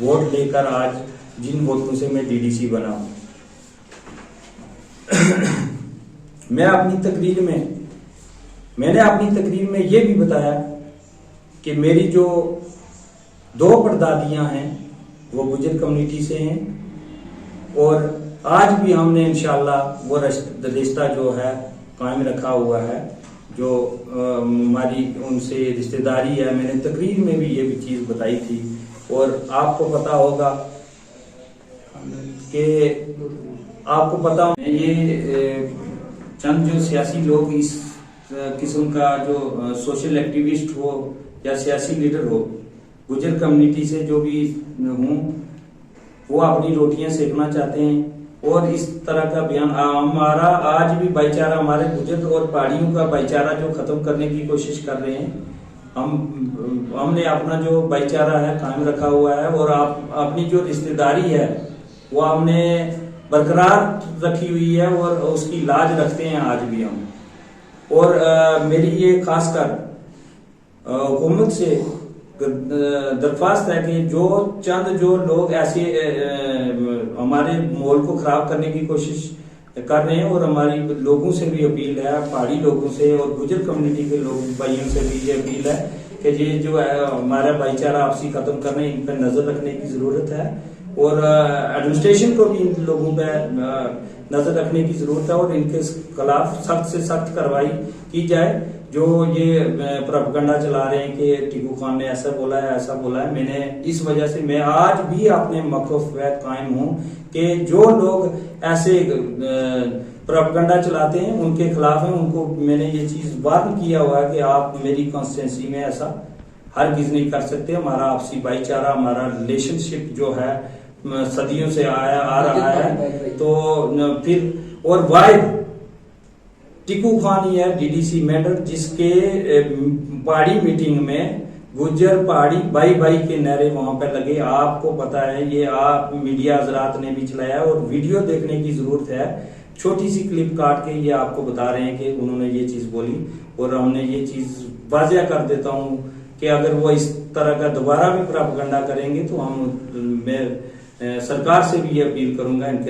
Vote लेकर आज जिन वोटों से मैं डीडीसी बना हूं। मैंने अपनी तकरीर में ये भी बताया कि मेरी जो 2 परदादियां हैं वो गुजर कम्युनिटी से हैं और आज भी हमने इंशाल्लाह वो रिश्ता जो है कायम रखा हुआ है, जो हमारी उनसे रिश्तेदारी है। मैंने तकरीर में भी ये भी चीज़ बताई थी और आपको पता होगा कि ये चंद जो सियासी लोग इस किस्म का जो सोशल एक्टिविस्ट हो या सियासी लीडर हो, गुजर कम्युनिटी से जो भी हूँ, वो अपनी रोटियां सेकना चाहते हैं और इस तरह का बयान हमारा आज भी भाईचारा, हमारे गुजर और पहाड़ियों का भाईचारा जो खत्म करने की कोशिश कर रहे हैं। हमने अपना जो भाईचारा है कायम रखा हुआ है और अपनी जो रिश्तेदारी है वो हमने बरकरार रखी हुई है और उसकी लाज रखते हैं आज भी हम। और मेरी ये खासकर हुकूमत से दरख्वास्त है कि जो लोग ऐसे हमारे माहौल को खराब करने की कोशिश कर रहे हैं, और हमारी लोगों से भी अपील है, पहाड़ी लोगों से और गुजर कम्युनिटी के लोग भाइयों से भी ये अपील है कि ये जो है हमारा भाईचारा आपसी खत्म करने, इन पर नजर रखने की जरूरत है और एडमिनिस्ट्रेशन को भी इन लोगों पर नजर रखने की जरूरत है और इनके खिलाफ सख्त से सख्त कार्रवाई की जाए। जो ये प्रोपेगेंडा चला रहे हैं कि टीकू खान ने ऐसा बोला है, ऐसा बोला है, मैंने इस वजह से मैं आज भी अपने मौक़िफ़ पे कायम हूं कि जो लोग ऐसे प्रोपेगेंडा चलाते हैं उनके खिलाफ है। उनको मैंने ये चीज वार्न किया हुआ है कि आप मेरी कॉन्स्टिट्यूंसी में ऐसा हरगिज़ नहीं कर सकते। हमारा आपसी भाईचारा, हमारा रिलेशनशिप जो है सदियों से आ रहा है। तो फिर और वाहिद टीकू खान ही है डीडीसी मैटर जिसके पहाड़ी मीटिंग में गुज्जर पहाड़ी भाई के नारे वहां पर लगे। आपको पता है, ये आप मीडिया हजरात ने भी चलाया और वीडियो देखने की जरूरत है। छोटी सी क्लिप काट के ये आपको बता रहे हैं कि उन्होंने ये चीज बोली और हमने ये चीज वाजिया कर देता हूं कि अगर वो इस तरह का दोबारा भी प्रोपेगेंडा करेंगे तो मैं सरकार से भी ये अपील करूंगा इनके